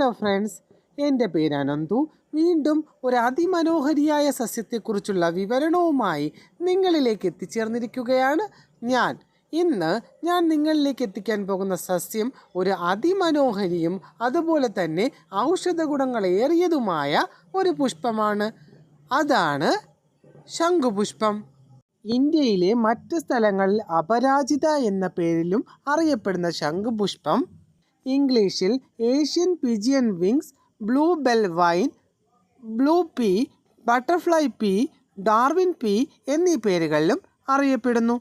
Hello friends, എൻ്റെ പേര് അനന്തു. വീണ്ടും ഒരു അതിമനോഹരിയായ സസ്യത്തെക്കുറിച്ചുള്ള വിവരണവുമായി നിങ്ങളിലേക്ക് എത്തിച്ചേർന്നിരിക്കുകയാണ് ഞാൻ. ഇന്ന് ഞാൻ നിങ്ങളിലേക്ക് എത്തിക്കാൻ പോകുന്ന സസ്യം ഒരു അതിമനോഹരിയും അതുപോലെ തന്നെ ഔഷധ ഗുണങ്ങളേറിയതുമായ ഒരു പുഷ്പമാണ്. അതാണ് ശംഖുപുഷ്പം. ഇന്ത്യയിലെ മറ്റ് സ്ഥലങ്ങളിൽ അപരാജിത എന്ന പേരിലും അറിയപ്പെടുന്ന ശംഖുപുഷ്പം ഇംഗ്ലീഷിൽ Asian pigeon wings, blue bell wine, blue pea, butterfly P, Darwin P എന്നീ പേരുകളിലും അറിയപ്പെടുന്നു.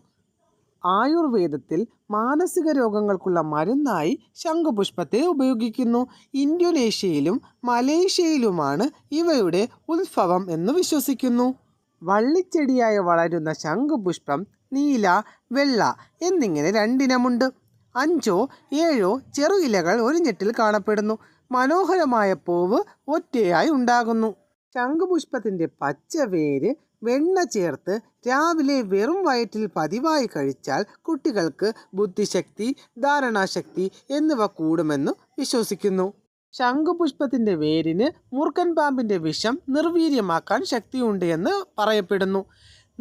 ആയുർവേദത്തിൽ മാനസിക രോഗങ്ങൾക്കുള്ള മരുന്നായി ശംഖുപുഷ്പത്തെ ഉപയോഗിക്കുന്നു. ഇന്തോനേഷ്യയിലും മലേഷ്യയിലുമാണ് ഇവയുടെ ഉത്ഭവം എന്ന് വിശ്വസിക്കുന്നു. വള്ളിച്ചെടിയായി വളരുന്ന ശംഖുപുഷ്പം നീല, വെള്ള എന്നിങ്ങനെ രണ്ടിനമുണ്ട്. 5 or 7 ചെറു ഇലകൾ ഒരു ഞെട്ടിൽ കാണപ്പെടുന്നു. മനോഹരമായ പൂവ് ഒറ്റയായി ഉണ്ടാകുന്നു. ശംഖുപുഷ്പത്തിൻ്റെ പച്ച വേര് വെണ്ണ ചേർത്ത് രാവിലെ വെറും വയറ്റിൽ പതിവായി കഴിച്ചാൽ കുട്ടികൾക്ക് ബുദ്ധിശക്തി, ധാരണാശക്തി എന്നിവ കൂടുമെന്ന് വിശ്വസിക്കുന്നു. ശംഖുപുഷ്പത്തിൻ്റെ വേരിന് മൂർഖൻ പാമ്പിൻ്റെ വിഷം നിർവീര്യമാക്കാൻ ശക്തിയുണ്ട് എന്ന് പറയപ്പെടുന്നു.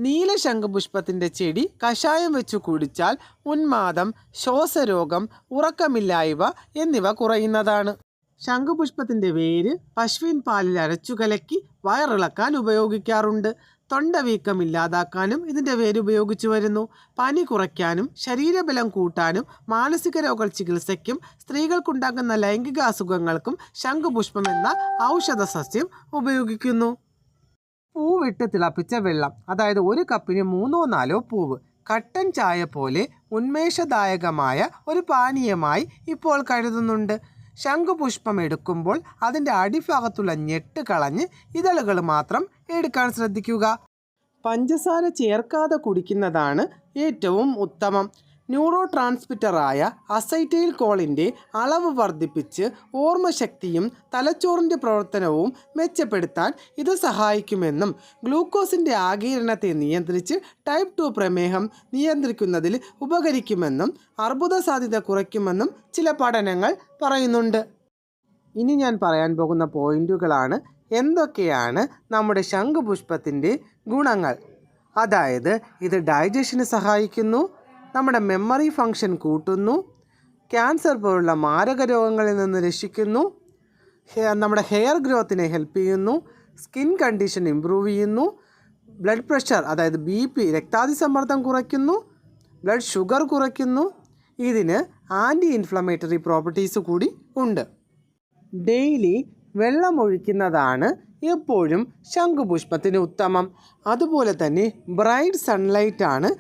നീല ശംഖുപുഷ്പത്തിൻ്റെ ചെടി കഷായം വെച്ചു കുടിച്ചാൽ ഉന്മാദം, ശ്വാസരോഗം, ഉറക്കമില്ലായ്മ എന്നിവ കുറയുന്നതാണ്. ശംഖുപുഷ്പത്തിൻ്റെ വേര് പശുവിൻ പാലിൽ അരച്ചു കലക്കി വയറിളക്കാൻ ഉപയോഗിക്കാറുണ്ട്. തൊണ്ടവീക്കം ഇല്ലാതാക്കാനും ഇതിൻ്റെ വേര് ഉപയോഗിച്ചു വരുന്നു. പനി കുറയ്ക്കാനും ശരീരബലം കൂട്ടാനും മാനസിക രോഗ ചികിത്സയ്ക്കും സ്ത്രീകൾക്കുണ്ടാകുന്ന ലൈംഗിക അസുഖങ്ങൾക്കും ശംഖുപുഷ്പം എന്ന ഔഷധ സസ്യം ഉപയോഗിക്കുന്നു. പൂവിട്ട് തിളപ്പിച്ച വെള്ളം, അതായത് 1 കപ്പിന് 3 or 4 പൂവ്, കട്ടൻ ചായ പോലെ ഉന്മേഷദായകമായ ഒരു പാനീയമായി ഇപ്പോൾ കരുതുന്നുണ്ട്. ശംഖുപുഷ്പം എടുക്കുമ്പോൾ അതിൻ്റെ അടിഭാഗത്തുള്ള ഞെട്ട് കളഞ്ഞ് ഇതളുകൾ മാത്രം എടുക്കാൻ ശ്രദ്ധിക്കുക. പഞ്ചസാര ചേർക്കാതെ കുടിക്കുന്നതാണ് ഏറ്റവും ഉത്തമം. ന്യൂറോ ട്രാൻസ്മിറ്ററായ അസൈറ്റൈൽ കോളിൻ്റെ അളവ് വർദ്ധിപ്പിച്ച് ഓർമ്മശക്തിയും തലച്ചോറിൻ്റെ പ്രവർത്തനവും മെച്ചപ്പെടുത്താൻ ഇത് സഹായിക്കുമെന്നും ഗ്ലൂക്കോസിൻ്റെ ആഗിരണത്തെ നിയന്ത്രിച്ച് ടൈപ്പ് 2 പ്രമേഹം നിയന്ത്രിക്കുന്നതിൽ ഉപകരിക്കുമെന്നും അർബുദ സാധ്യത കുറയ്ക്കുമെന്നും ചില പഠനങ്ങൾ പറയുന്നുണ്ട്. ഇനി ഞാൻ പറയാൻ പോകുന്ന പോയിന്റുകളാണ് എന്തൊക്കെയാണ് നമ്മുടെ ശംഖുപുഷ്പത്തിൻ്റെ ഗുണങ്ങൾ. അതായത് ഇത് ഡൈജഷന് സഹായിക്കുന്നു, നമ്മുടെ മെമ്മറി ഫങ്ഷൻ കൂട്ടുന്നു, ക്യാൻസർ പോലുള്ള മാരക രോഗങ്ങളിൽ നിന്ന് രക്ഷിക്കുന്നു, നമ്മുടെ ഹെയർ ഗ്രോത്തിനെ ഹെൽപ്പ് ചെയ്യുന്നു, സ്കിൻ കണ്ടീഷൻ ഇമ്പ്രൂവ് ചെയ്യുന്നു, ബ്ലഡ് പ്രഷർ അതായത് BP രക്താതിസമ്മർദ്ദം കുറയ്ക്കുന്നു, ബ്ലഡ് ഷുഗർ കുറയ്ക്കുന്നു. ഇതിന് ആൻറ്റി ഇൻഫ്ലമേറ്ററി പ്രോപ്പർട്ടീസ് കൂടി ഉണ്ട്. ഡെയിലി വെള്ളമൊഴിക്കുന്നതാണ് എപ്പോഴും ശംഖുപുഷ്പത്തിന് ഉത്തമം. അതുപോലെ തന്നെ ബ്രൈറ്റ് സൺലൈറ്റാണ്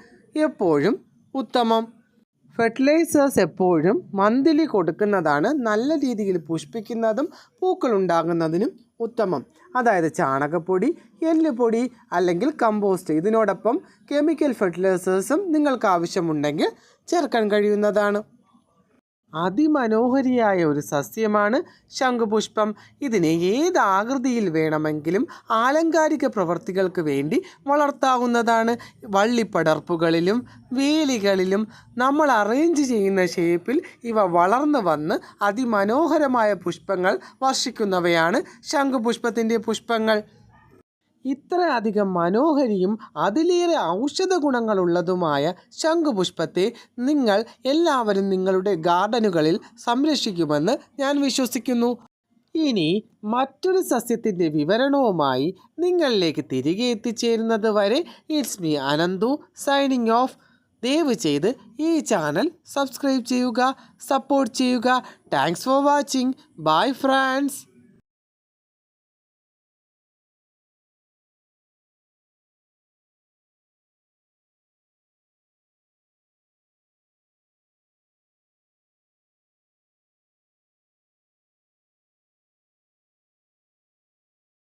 എപ്പോഴും ഉത്തമം. ഫെർട്ടിലൈസേഴ്സ് എപ്പോഴും മന്ത്ലി കൊടുക്കുന്നതാണ് നല്ല രീതിയിൽ പുഷ്പിക്കുന്നതും പൂക്കളുണ്ടാകുന്നതിനും ഉത്തമം. അതായത് ചാണകപ്പൊടി, എല്ലുപൊടി അല്ലെങ്കിൽ കമ്പോസ്റ്റ്, ഇതിനോടൊപ്പം കെമിക്കൽ ഫെർട്ടിലൈസേഴ്സും നിങ്ങൾക്ക് ആവശ്യമുണ്ടെങ്കിൽ ചേർക്കാൻ കഴിയുന്നതാണ്. അതിമനോഹരിയായ ഒരു സസ്യമാണ് ശംഖുപുഷ്പം. ഇതിനെ ഏത് ആകൃതിയിൽ വേണമെങ്കിലും ആലങ്കാരിക പ്രവൃത്തികൾക്ക് വേണ്ടി വളർത്താവുന്നതാണ്. വള്ളിപ്പടർപ്പുകളിലും വേലികളിലും നമ്മൾ അറേഞ്ച് ചെയ്യുന്ന ഷേപ്പിൽ ഇവ വളർന്നു വന്ന് അതിമനോഹരമായ പുഷ്പങ്ങൾ വർഷിക്കുന്നവയാണ് ശംഖുപുഷ്പത്തിൻ്റെ പുഷ്പങ്ങൾ. ഇത്രയധികം മനോഹരിയും അതിലേറെ ഔഷധ ഗുണങ്ങളുള്ളതുമായ ശംഖുപുഷ്പത്തെ നിങ്ങൾ എല്ലാവരും നിങ്ങളുടെ ഗാർഡനുകളിൽ സംരക്ഷിക്കുമെന്ന് ഞാൻ വിശ്വസിക്കുന്നു. ഇനി മറ്റൊരു സസ്യത്തിൻ്റെ വിവരണവുമായി നിങ്ങളിലേക്ക് തിരികെ എത്തിച്ചേരുന്നത് വരെ it's me Ananthu signing off. ദയവ് ചെയ്ത് ഈ ചാനൽ സബ്സ്ക്രൈബ് ചെയ്യുക, സപ്പോർട്ട് ചെയ്യുക. Thanks for watching. Bye friends.